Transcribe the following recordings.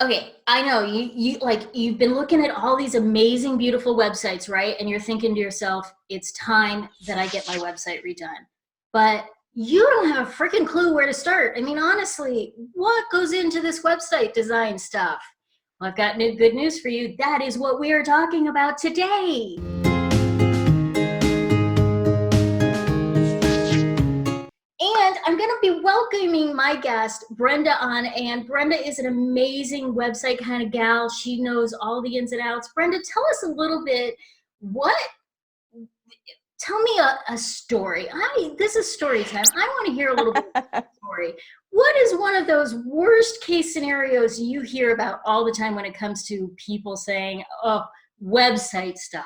Okay, I know you like you've been looking at all these amazing, beautiful websites, right? And you're thinking to yourself, it's time that I get my website redone. But you don't have a freaking clue where to start. I mean, honestly, what goes into this website design stuff? Well, I've got good news for you. That is what we are talking about today. And I'm going to be welcoming my guest, Brenda, on. And Brenda is an amazing website kind of gal. She knows all the ins and outs. Brenda, tell us a little bit. What? Tell me a story. This is story time. I want to hear a little bit of a story. What is one of those worst case scenarios you hear about all the time when it comes to people saying, "Oh, website stuff"?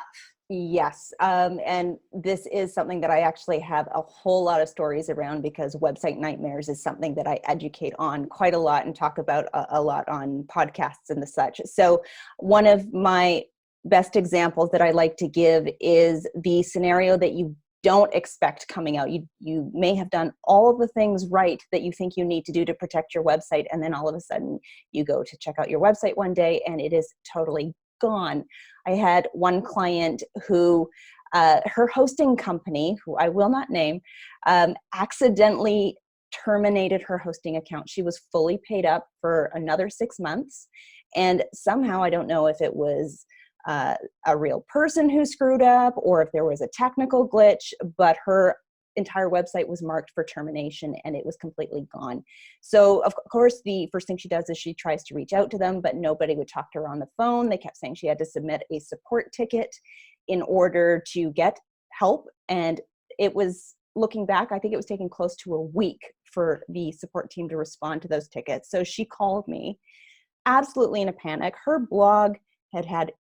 Yes, and this is something that I actually have a whole lot of stories around because website nightmares is something that I educate on quite a lot and talk about a lot on podcasts and the such. So one of my best examples that I like to give is the scenario that you don't expect coming out. You may have done all of the things right that you think you need to do to protect your website, and then all of a sudden you go to check out your website one day and it is totally gone. I had one client who, her hosting company, who I will not name, accidentally terminated her hosting account. She was fully paid up for another 6 months. And somehow, I don't know if it was a real person who screwed up or if there was a technical glitch, but her entire website was marked for termination and it was completely gone. So of course, the first thing she does is she tries to reach out to them, but nobody would talk to her on the phone. They kept saying she had to submit a support ticket in order to get help. And it was, looking back, I think it was taking close to a week for the support team to respond to those tickets. So she called me absolutely in a panic. Her blog had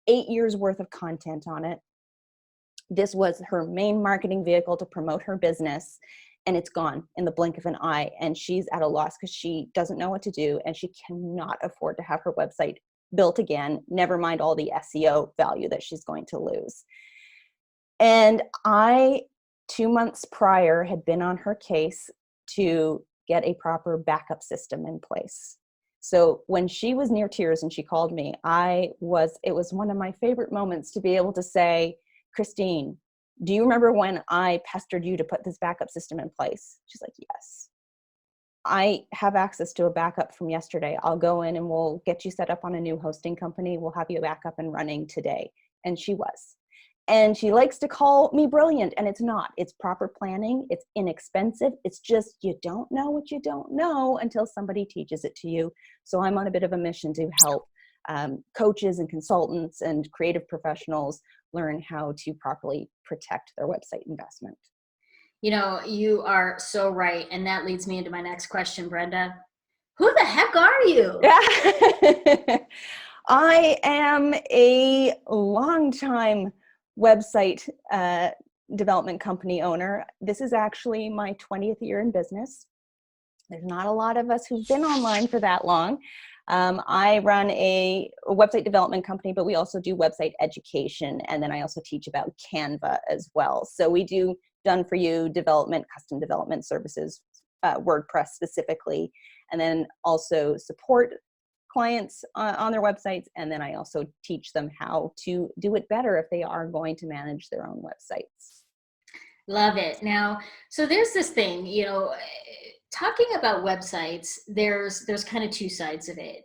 8 years worth of content on it. This was her main marketing vehicle to promote her business, and it's gone in the blink of an eye. And she's at a loss because she doesn't know what to do, and she cannot afford to have her website built again, never mind all the SEO value that she's going to lose. And I, 2 months prior, had been on her case to get a proper backup system in place. So when she was near tears and she called me, it was one of my favorite moments to be able to say, Christine, do you remember when I pestered you to put this backup system in place? She's like, yes. I have access to a backup from yesterday. I'll go in and we'll get you set up on a new hosting company. We'll have you back up and running today. And she was. And she likes to call me brilliant, and it's not. It's proper planning. It's inexpensive. It's just you don't know what you don't know until somebody teaches it to you. So I'm on a bit of a mission to help coaches and consultants and creative professionals learn how to properly protect their website investment. You know, you are so right. And that leads me into my next question, Brenda. Who the heck are you? I am a longtime website development company owner. This is actually my 20th year in business. There's not a lot of us who've been online for that long. I run a website development company, but we also do website education. And then I also teach about Canva as well. So we do done for you development, custom development services, WordPress specifically, and then also support clients on their websites. And then I also teach them how to do it better if they are going to manage their own websites. Love it. Now, so there's this thing, talking about websites, there's kind of two sides of it.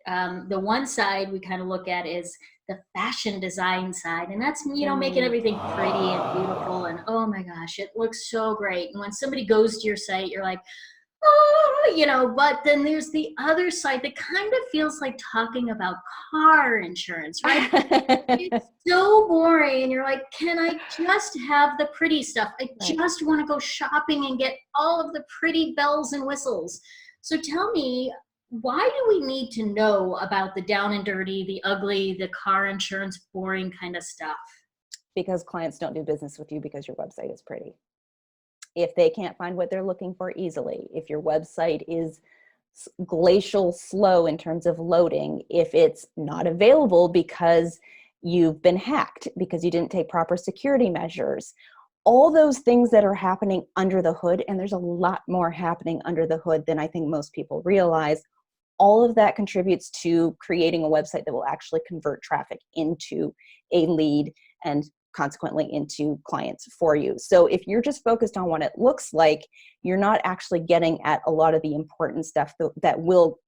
The one side we kind of look at is the fashion design side, and that's, making everything pretty and beautiful, and oh my gosh, it looks so great. And when somebody goes to your site, you're like, oh, but then there's the other side that kind of feels like talking about car insurance, right? It's so boring. And you're like, can I just have the pretty stuff? I just want to go shopping and get all of the pretty bells and whistles. So tell me, why do we need to know about the down and dirty, the ugly, the car insurance, boring kind of stuff? Because clients don't do business with you because your website is pretty. If they can't find what they're looking for easily, if your website is glacial slow in terms of loading, if it's not available because you've been hacked, because you didn't take proper security measures, all those things that are happening under the hood, and there's a lot more happening under the hood than I think most people realize, all of that contributes to creating a website that will actually convert traffic into a lead and consequently into clients for you. So if you're just focused on what it looks like, you're not actually getting at a lot of the important stuff that will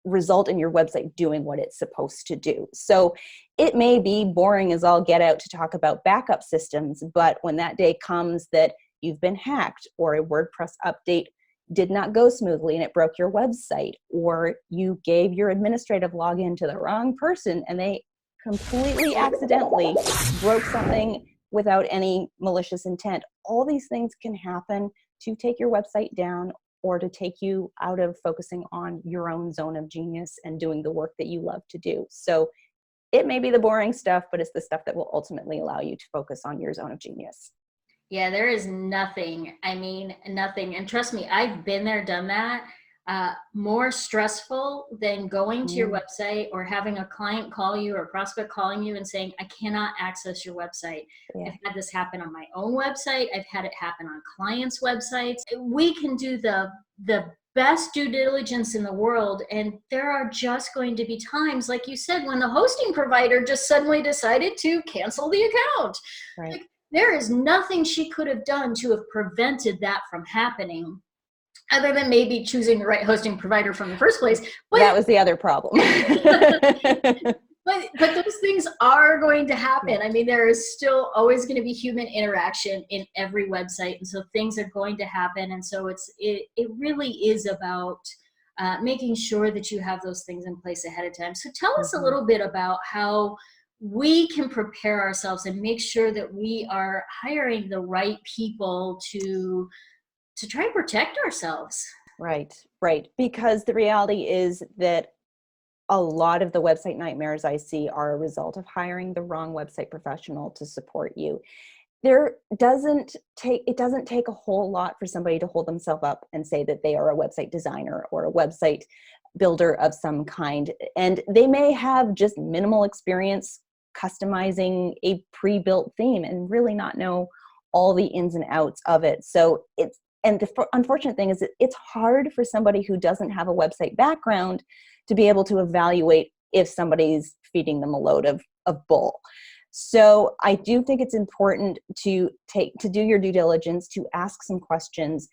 result in your website doing what it's supposed to do. So it may be boring as all get out to talk about backup systems, but when that day comes that you've been hacked, or a WordPress update did not go smoothly and it broke your website, or you gave your administrative login to the wrong person and they completely accidentally broke something without any malicious intent, all these things can happen to take your website down or to take you out of focusing on your own zone of genius and doing the work that you love to do. So it may be the boring stuff, but it's the stuff that will ultimately allow you to focus on your zone of genius. Yeah, there is nothing, I mean, nothing. And trust me, I've been there, done that. More stressful than going to your website or having a client call you or a prospect calling you and saying, I cannot access your website. Yeah. I've had this happen on my own website. I've had it happen on clients' websites. We can do the best due diligence in the world, and there are just going to be times, like you said, when the hosting provider just suddenly decided to cancel the account. Right. Like, there is nothing she could have done to have prevented that from happening, other than maybe choosing the right hosting provider from the first place. But that was the other problem. but those things are going to happen. I mean, there is still always going to be human interaction in every website, and so things are going to happen. And so it really is about making sure that you have those things in place ahead of time. So tell us a little bit about how we can prepare ourselves and make sure that we are hiring the right people to try and protect ourselves. Right. Because the reality is that a lot of the website nightmares I see are a result of hiring the wrong website professional to support you. It doesn't take a whole lot for somebody to hold themselves up and say that they are a website designer or a website builder of some kind. And they may have just minimal experience customizing a pre-built theme and really not know all the ins and outs of it. So the unfortunate thing is that it's hard for somebody who doesn't have a website background to be able to evaluate if somebody's feeding them a load of bull. So I do think it's important to do your due diligence, to ask some questions.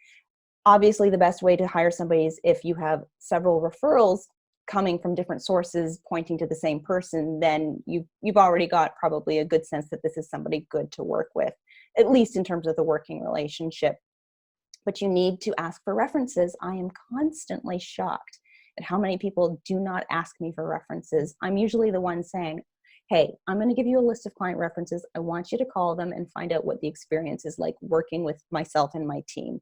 Obviously, the best way to hire somebody is if you have several referrals coming from different sources pointing to the same person, then you've already got probably a good sense that this is somebody good to work with, at least in terms of the working relationship. But you need to ask for references. I am constantly shocked at how many people do not ask me for references. I'm usually the one saying, hey, I'm going to give you a list of client references. I want you to call them and find out what the experience is like working with myself and my team.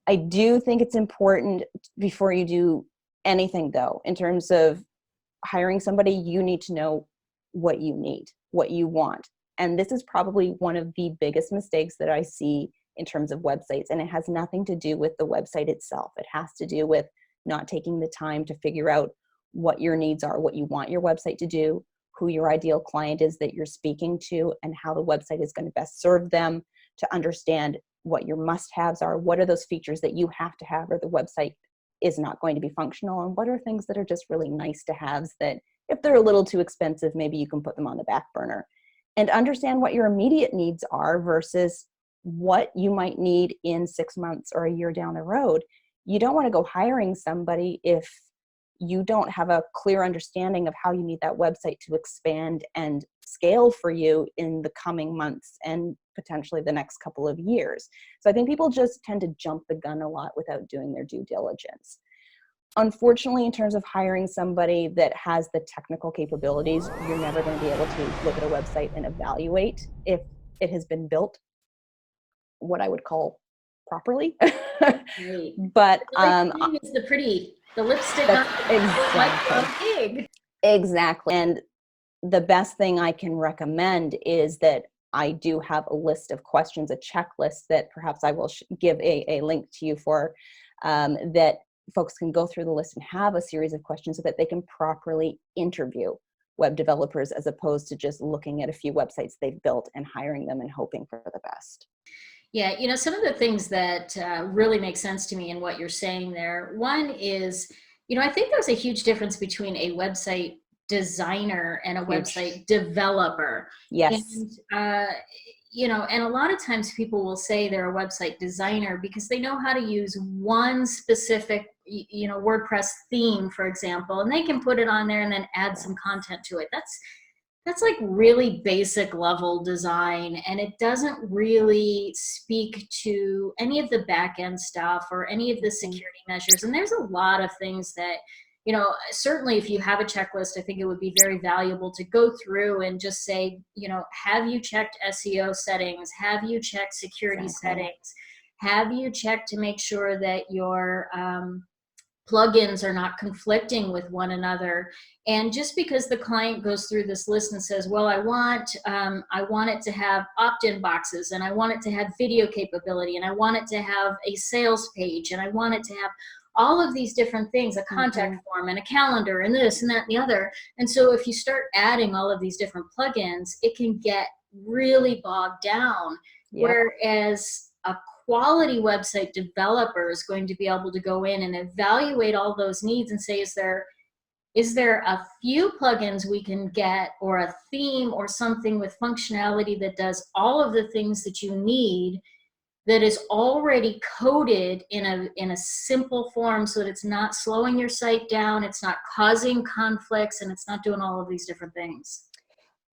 I do think it's important before you do anything, though, in terms of hiring somebody, you need to know what you need, what you want. And this is probably one of the biggest mistakes that I see in terms of websites. And it has nothing to do with the website itself. It has to do with not taking the time to figure out what your needs are, what you want your website to do, who your ideal client is that you're speaking to, and how the website is going to best serve them, to understand what your must-haves are, what are those features that you have to have or the website is not going to be functional, and what are things that are just really nice to haves that if they're a little too expensive, maybe you can put them on the back burner. And understand what your immediate needs are versus what you might need in 6 months or a year down the road. You don't want to go hiring somebody if you don't have a clear understanding of how you need that website to expand and scale for you in the coming months and potentially the next couple of years. So I think people just tend to jump the gun a lot without doing their due diligence. Unfortunately, in terms of hiring somebody that has the technical capabilities, you're never going to be able to look at a website and evaluate if it has been built what I would call properly. Right. But is the lipstick on the pig. Exactly. And the best thing I can recommend is that I do have a list of questions, a checklist that perhaps I will give a link to you for, that folks can go through the list and have a series of questions so that they can properly interview web developers, as opposed to just looking at a few websites they've built and hiring them and hoping for the best. Yeah, some of the things that really make sense to me in what you're saying there, one is I think there's a huge difference between a website designer and a Huge. website developer. Yes. And, and a lot of times people will say they're a website designer because they know how to use one specific, WordPress theme, for example, and they can put it on there and then add some content to it. That's like really basic level design, and it doesn't really speak to any of the back end stuff or any of the security measures. And there's a lot of things that, certainly if you have a checklist, I think it would be very valuable to go through and just say, have you checked SEO settings? Have you checked security settings? Have you checked to make sure that your plugins are not conflicting with one another? And just because the client goes through this list and says, well, I want it to have opt-in boxes, and I want it to have video capability, and I want it to have a sales page, and I want it to have all of these different things, a contact form and a calendar and this and that and the other. And so if you start adding all of these different plugins, it can get really bogged down. Yep. Whereas a quality website developer is going to be able to go in and evaluate all those needs and say, is there a few plugins we can get, or a theme or something with functionality that does all of the things that you need, that is already coded in a simple form, so that it's not slowing your site down, it's not causing conflicts, and it's not doing all of these different things.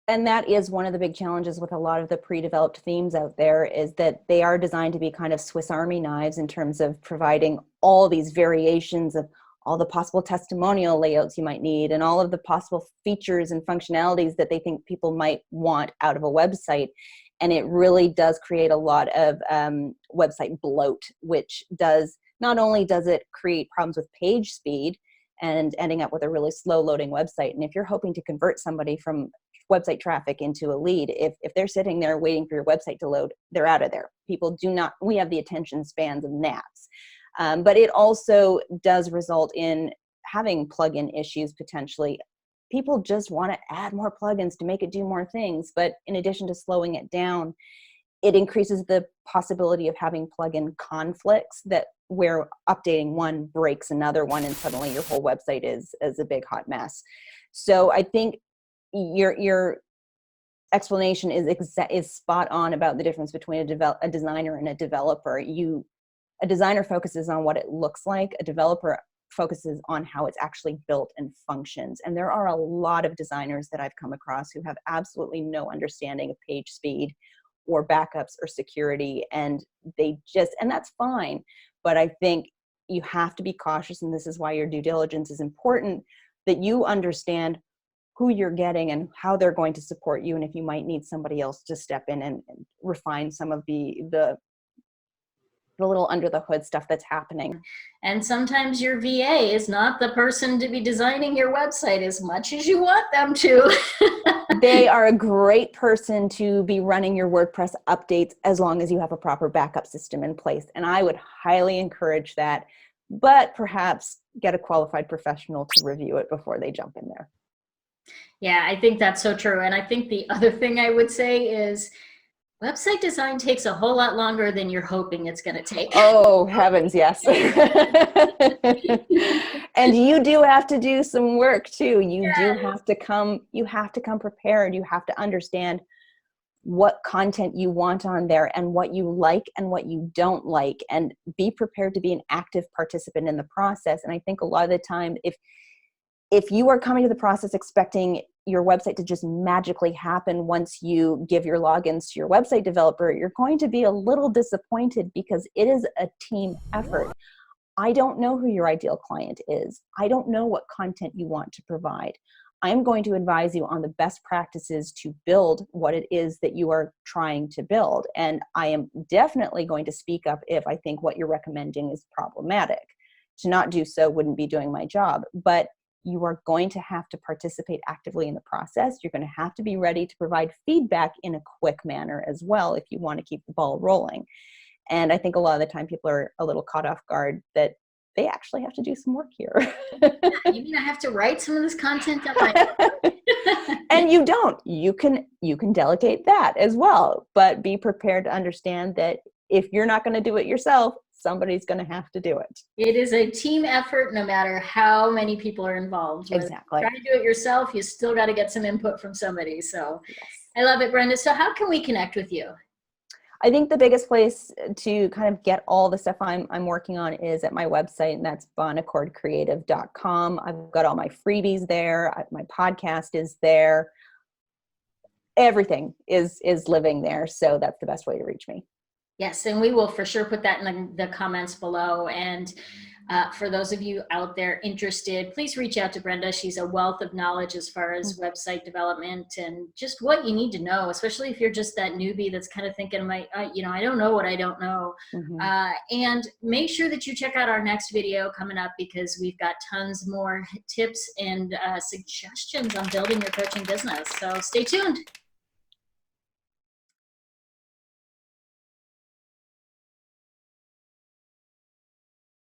And that is one of the big challenges with a lot of the pre-developed themes out there, is that they are designed to be kind of Swiss Army knives in terms of providing all these variations of all the possible testimonial layouts you might need, and all of the possible features and functionalities that they think people might want out of a website. And it really does create a lot of website bloat, which not only does it create problems with page speed and ending up with a really slow loading website. And if you're hoping to convert somebody from website traffic into a lead, if they're sitting there waiting for your website to load, they're out of there. We have the attention spans of gnats. But it also does result in having plugin issues potentially. People just want to add more plugins to make it do more things. But in addition to slowing it down, it increases the possibility of having plugin conflicts, that where updating one breaks another one, and suddenly your whole website is a big hot mess. So I think your explanation is spot on about the difference between a designer and a developer. A designer focuses on what it looks like. A developer focuses on how it's actually built and functions. And there are a lot of designers that I've come across who have absolutely no understanding of page speed or backups or security, and that's fine. But I think you have to be cautious, and this is why your due diligence is important, that you understand who you're getting and how they're going to support you, and if you might need somebody else to step in and refine some of the little under the hood stuff that's happening. And sometimes your VA is not the person to be designing your website as much as you want them to. They are a great person to be running your WordPress updates as long as you have a proper backup system in place. And I would highly encourage that, but perhaps get a qualified professional to review it before they jump in there. Yeah, I think that's so true. And I think the other thing I would say is, website design takes a whole lot longer than you're hoping it's going to take. Oh, heavens, yes. And you do have to do some work too. You have to come prepared. You have to understand what content you want on there and what you like and what you don't like, and be prepared to be an active participant in the process. And I think a lot of the time, if you are coming to the process expecting your website to just magically happen once you give your logins to your website developer, you're going to be a little disappointed, because it is a team effort. I don't know who your ideal client is. I don't know what content you want to provide. I'm going to advise you on the best practices to build what it is that you are trying to build. And I am definitely going to speak up if I think what you're recommending is problematic. To not do so wouldn't be doing my job. But you are going to have to participate actively in the process. You're going to have to be ready to provide feedback in a quick manner as well if you want to keep the ball rolling. And I think a lot of the time people are a little caught off guard that they actually have to do some work here. You mean I have to write some of this content up? And you don't. You can delegate that as well. But be prepared to understand that if you're not going to do it yourself, somebody's going to have to do it. It is a team effort, no matter how many people are involved. Exactly. Try to do it yourself, you still got to get some input from somebody. So Yes. I love it, Brenda. So how can we connect with you? I think the biggest place to kind of get all the stuff I'm working on is at my website, and that's bonaccordcreative.com. I've got all my freebies there. My podcast is there. Everything is living there. So that's the best way to reach me. Yes, and we will for sure put that in the comments below. And for those of you out there interested, please reach out to Brenda. She's a wealth of knowledge as far as website development and just what you need to know, especially if you're just that newbie that's kind of thinking, I don't know what I don't know. And make sure that you check out our next video coming up, because we've got tons more tips and suggestions on building your coaching business. So stay tuned.